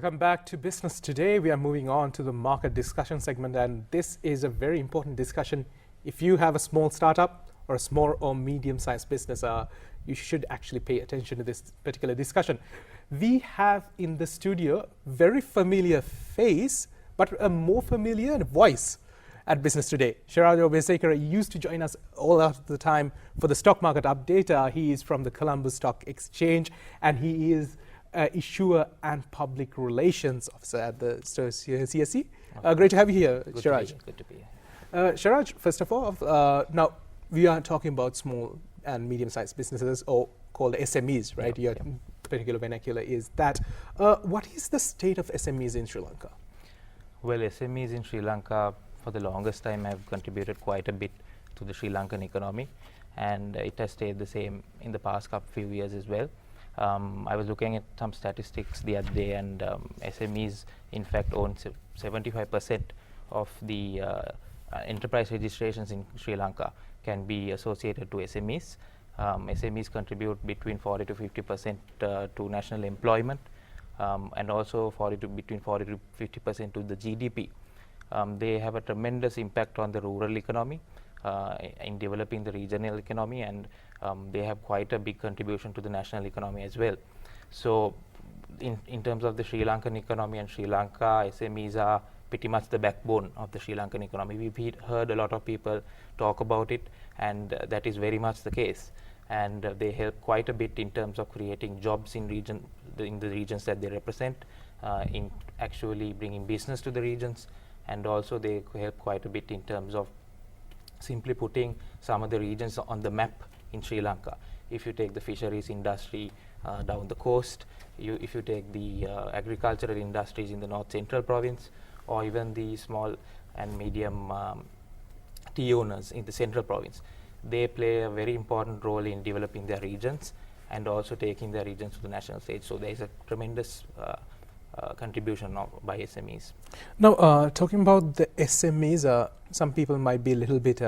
Welcome back to Business Today. We are moving on to the market discussion segment, and this is a very important discussion. If you have a small startup or a small or medium-sized business, you should actually pay attention to this particular discussion. We have in the studio very familiar face, but a more familiar voice at Business Today. Sheraj Obeyesekere used to join us all of the time for the stock market update. He is from the Columbus Stock Exchange, and he is Issuer and Public Relations Officer at the CSE. Great to have you here, Sheraj. Good to be here. Sheraj, first of all, now we are talking about small and medium-sized businesses, or called SMEs, right? Your particular vernacular is that. What is the state of SMEs in Sri Lanka? Well, SMEs in Sri Lanka for the longest time have contributed quite a bit to the Sri Lankan economy, and it has stayed the same in the past few years as well. I was looking at some statistics the other day, and SMEs in fact own 75% of the enterprise registrations in Sri Lanka can be associated to SMEs. SMEs contribute between 40 to 50% to national employment, and also between 40 to 50% to the GDP. They have a tremendous impact on the rural economy, in developing the regional economy, and they have quite a big contribution to the national economy as well. So in terms of the Sri Lankan economy and Sri Lanka, SMEs are pretty much the backbone of the Sri Lankan economy. We've heard a lot of people talk about it, and that is very much the case. And they help quite a bit in terms of creating jobs in the regions that they represent, in actually bringing business to the regions, and also they help quite a bit in terms of simply putting some of the regions on the map in Sri Lanka. If you take the fisheries industry down the coast, if you take the agricultural industries in the north central province, or even the small and medium tea owners in the central province, they play a very important role in developing their regions and also taking their regions to the national stage. So there is a tremendous contribution by SMEs. Now, talking about the SMEs, some people might be a little bit,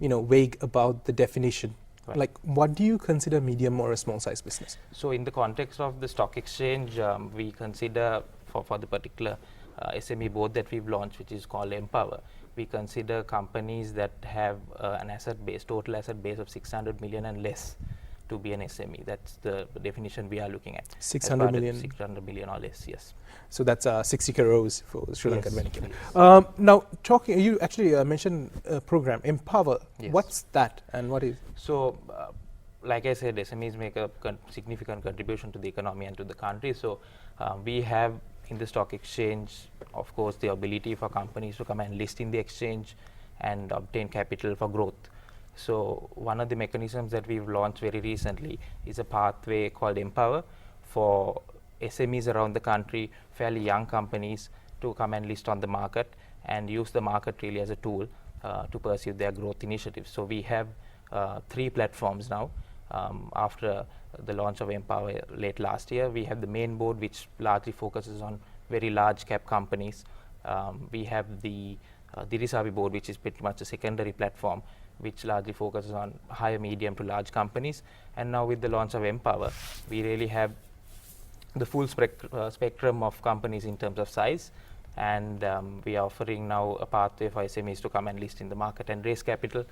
vague about the definition. Right. Like, what do you consider medium or a small-sized business? So in the context of the stock exchange, we consider for the particular SME board that we've launched, which is called Empower, we consider companies that have an total asset base of 600 million and less to be an SME. That's the definition we are looking at. 600 million? 600 million or less, yes. So that's 60 crores for Sri Lankan vernacular. Yes. Now, you actually mentioned a program, Empower. Yes. What's that, and what is? So, like I said, SMEs make a significant contribution to the economy and to the country. So, we have in the stock exchange, of course, the ability for companies to come and list in the exchange and obtain capital for growth. So one of the mechanisms that we've launched very recently is a pathway called Empower for SMEs around the country, fairly young companies, to come and list on the market and use the market really as a tool to pursue their growth initiatives. So we have 3 platforms now. After the launch of Empower late last year, we have the main board, which largely focuses on very large cap companies. We have the Dirisavi board, which is pretty much a secondary platform, which largely focuses on higher, medium to large companies. And now with the launch of Empower, we really have the full spectrum of companies in terms of size. And we are offering now a pathway for SMEs to come and list in the market and raise capital,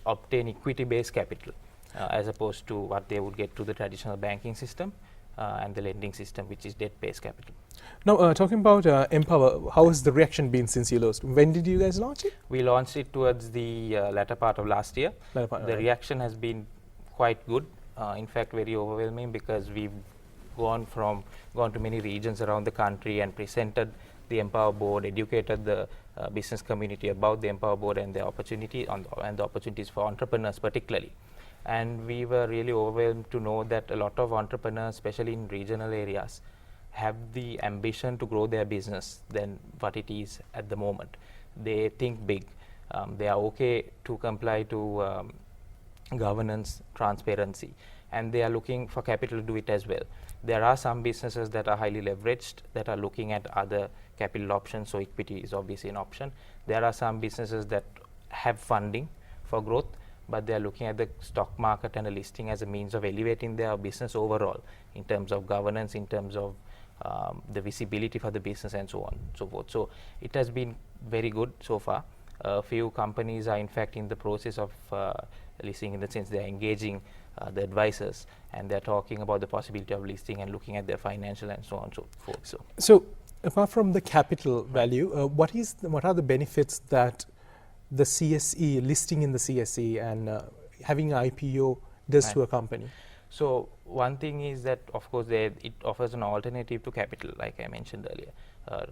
obtain equity-based capital, as opposed to what they would get to the traditional banking system and the lending system, which is debt-based capital. Now, talking about Empower, how has the reaction been since you launched? When did you guys launch it? We launched it towards the latter part of last year. The reaction has been quite good. In fact, very overwhelming, because we've gone to many regions around the country and presented the Empower board, educated the business community about the Empower board and the opportunity and the opportunities for entrepreneurs particularly. And we were really overwhelmed to know that a lot of entrepreneurs, especially in regional areas, have the ambition to grow their business than what it is at the moment. They think big. They are okay to comply to governance, transparency, and they are looking for capital to do it as well. There are some businesses that are highly leveraged, that are looking at other capital options, so equity is obviously an option. There are some businesses that have funding for growth, but they are looking at the stock market and a listing as a means of elevating their business overall in terms of governance, in terms of the visibility for the business and so on and so forth. So it has been very good so far. A few companies are in fact in the process of listing, in the sense they are engaging the advisors, and they're talking about the possibility of listing and looking at their financial and so on and so forth. So apart from the capital value, what are the benefits that the CSE, listing in the CSE and having an IPO does to a company? So one thing is that, of course, it offers an alternative to capital, like I mentioned earlier,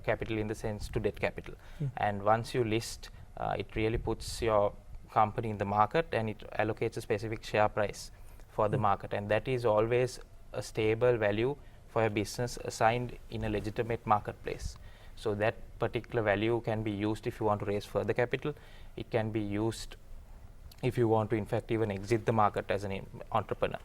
capital in the sense to debt capital. And once you list, it really puts your company in the market, and it allocates a specific share price for the market, and that is always a stable value for a business assigned in a legitimate marketplace. So that particular value can be used if you want to raise further capital. It can be used if you want to in fact even exit the market as an entrepreneur.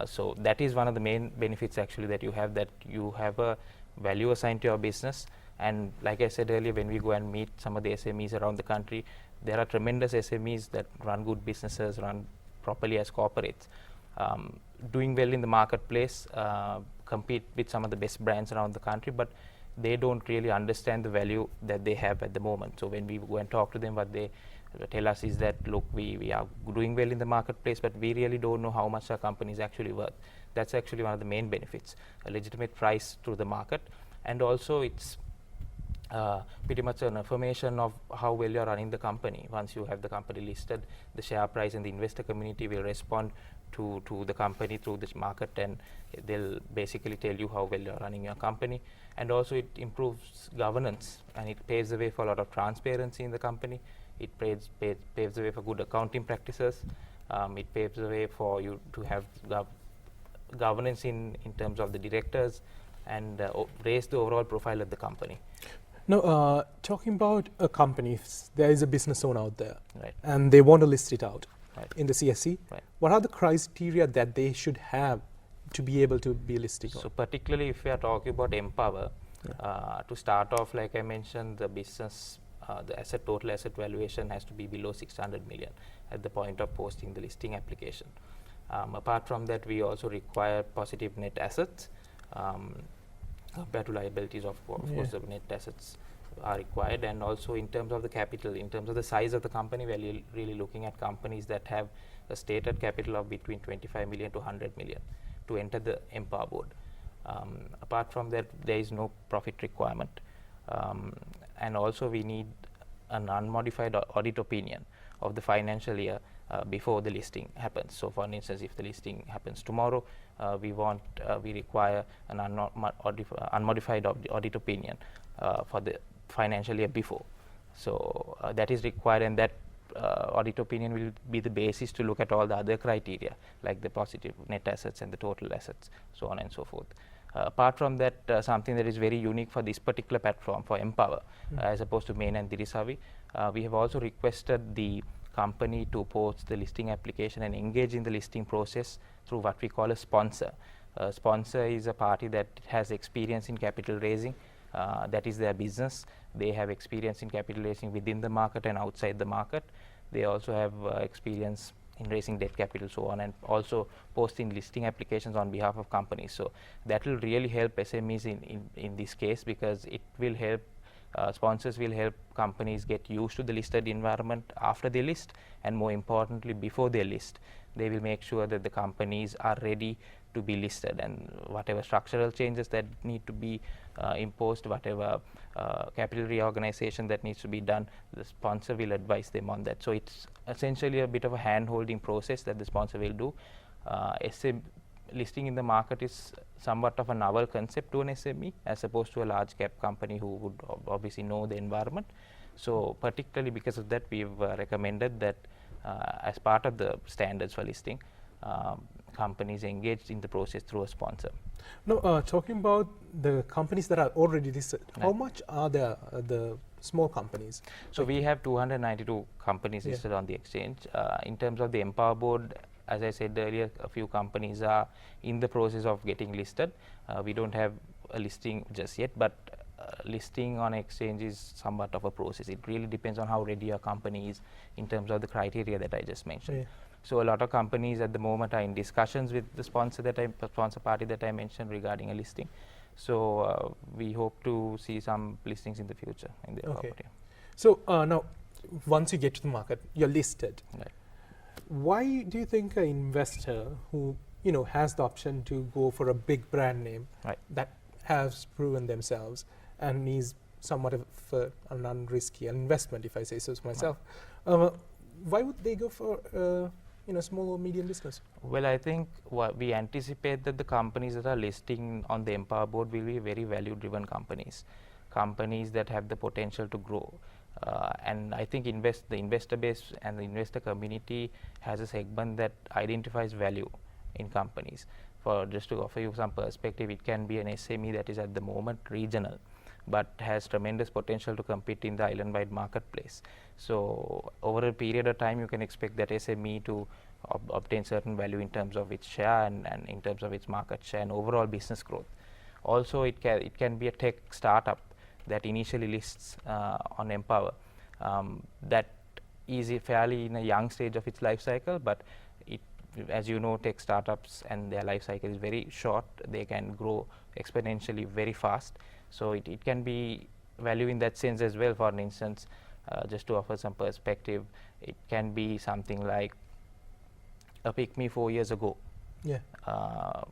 So that is one of the main benefits actually that you have a value assigned to your business. And like I said earlier, when we go and meet some of the SMEs around the country, there are tremendous SMEs that run good businesses, run properly as corporates, doing well in the marketplace, compete with some of the best brands around the country, but they don't really understand the value that they have at the moment. So when we go and talk to them, what they tell us is that, look, we are doing well in the marketplace, but we really don't know how much our company is actually worth. That's actually one of the main benefits, a legitimate price to the market. And also it's pretty much an affirmation of how well you're running the company. Once you have the company listed, the share price and the investor community will respond to the company through this market, and they'll basically tell you how well you're running your company. And also it improves governance, and it paves the way for a lot of transparency in the company. It paves the way for good accounting practices. It paves the way for you to have governance in terms of the directors, and raise the overall profile of the company. Now, talking about a company, if there is a business owner out there, Right. and they want to list it out Right. in the CSE, Right. what are the criteria that they should have to be able to be listed? So particularly if we are talking about Empower, to start off, like I mentioned, the business, the total asset valuation has to be below 600 million at the point of posting the listing application. Apart from that, we also require positive net assets. Compared to liabilities, of course, the net assets are required. And also in terms of the capital, in terms of the size of the company, we're really looking at companies that have a stated capital of between 25 million to 100 million to enter the Empower board. Apart from that, there is no profit requirement. And also we need an unmodified audit opinion of the financial year before the listing happens. So for instance, if the listing happens tomorrow, we require an unmodified audit opinion for the financial year before. So that is required, and that audit opinion will be the basis to look at all the other criteria, like the positive net assets and the total assets, so on and so forth. Apart from that, something that is very unique for this particular platform, for Empower, as opposed to Main and Dirisavi, we have also requested the company to post the listing application and engage in the listing process through what we call a sponsor. A sponsor is a party that has experience in capital raising. That is their business. They have experience in capital raising within the market and outside the market. They also have experience in raising debt capital, so on, and also posting listing applications on behalf of companies. So that will really help SMEs in this case, because it will help, sponsors will help companies get used to the listed environment after they list, and more importantly, before they list. They will make sure that the companies are ready to be listed, and whatever structural changes that need to be imposed, whatever capital reorganization that needs to be done, the sponsor will advise them on that. So it's essentially a bit of a hand-holding process that the sponsor will do. Listing in the market is somewhat of a novel concept to an SME, as opposed to a large cap company who would obviously know the environment. So particularly because of that, we've recommended that as part of the standards for listing, companies engaged in the process through a sponsor. Now, talking about the companies that are already listed, how much are the small companies? So we have 292 companies listed on the exchange. In terms of the Empower board, as I said earlier, a few companies are in the process of getting listed. We don't have a listing just yet, but listing on exchange is somewhat of a process. It really depends on how ready your company is in terms of the criteria that I just mentioned. So a lot of companies at the moment are in discussions with the sponsor party that I mentioned regarding a listing. So we hope to see some listings in the future in the property. So now, once you get to the market, you're listed. Right. Why do you think an investor who has the option to go for a big brand name Right. that has proven themselves and is somewhat of an unrisky investment, if I say so myself, why would they go for small or medium business? Well, I think what we anticipate that the companies that are listing on the Empower board will be very value-driven companies that have the potential to grow. And I think the investor base and the investor community has a segment that identifies value in companies. For just to offer you some perspective, it can be an SME that is at the moment regional, but has tremendous potential to compete in the island-wide marketplace. So over a period of time, you can expect that SME to obtain certain value in terms of its share and in terms of its market share and overall business growth. Also, it can be a tech startup that initially lists on Empower that is fairly in a young stage of its life cycle, but as you know, tech startups and their life cycle is very short. They can grow exponentially very fast. So it can be value in that sense as well. For instance, just to offer some perspective, it can be something like a Pick Me 4 years ago. Yeah.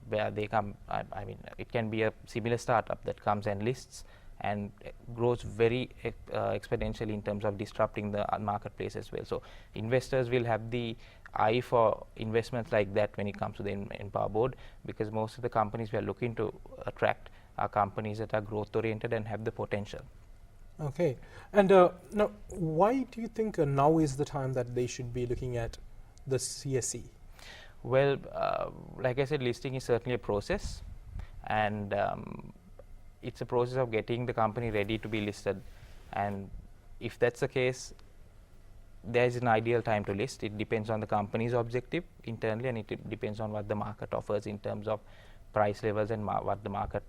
Where they come, I mean, it can be a similar startup that comes and lists and grows very exponentially in terms of disrupting the marketplace as well. So investors will have the eye for investments like that when it comes to the Empower board, because most of the companies we are looking to attract are companies that are growth oriented and have the potential. Okay. And now, why do you think now is the time that they should be looking at the CSE? Well, like I said, listing is certainly a process, and it's a process of getting the company ready to be listed. And if that's the case, there is an ideal time to list. It depends on the company's objective internally, and it depends on what the market offers in terms of price levels and what the market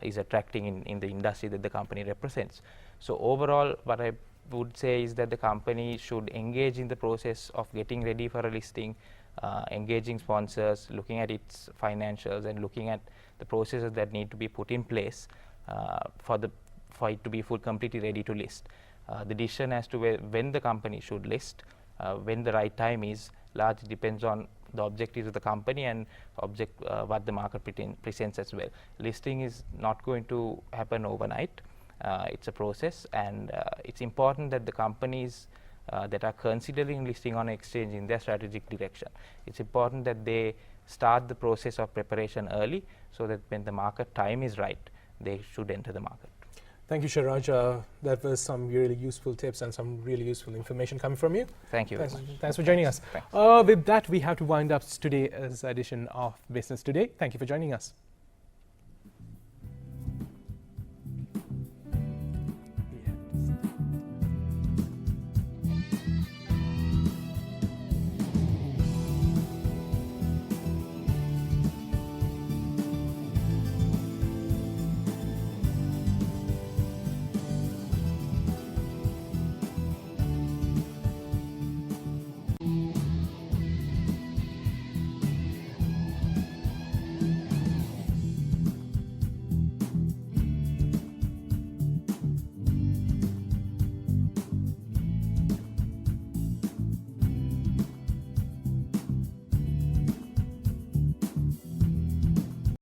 is attracting in the industry that the company represents. So overall, what I would say is that the company should engage in the process of getting ready for a listing, engaging sponsors, looking at its financials, and looking at the processes that need to be put in place for it to be completely ready to list. The decision as to when the company should list, when the right time is, largely depends on the objectives of the company and what the market presents as well. Listing is not going to happen overnight. It's a process, and it's important that the companies that are considering listing on an exchange in their strategic direction, it's important that they start the process of preparation early, so that when the market time is right, they should enter the market. Thank you, Sheraj. That was some really useful tips and some really useful information coming from you. Thank you very much. Thanks for joining us. Thanks. With that, we have to wind up today's edition of Business Today. Thank you for joining us.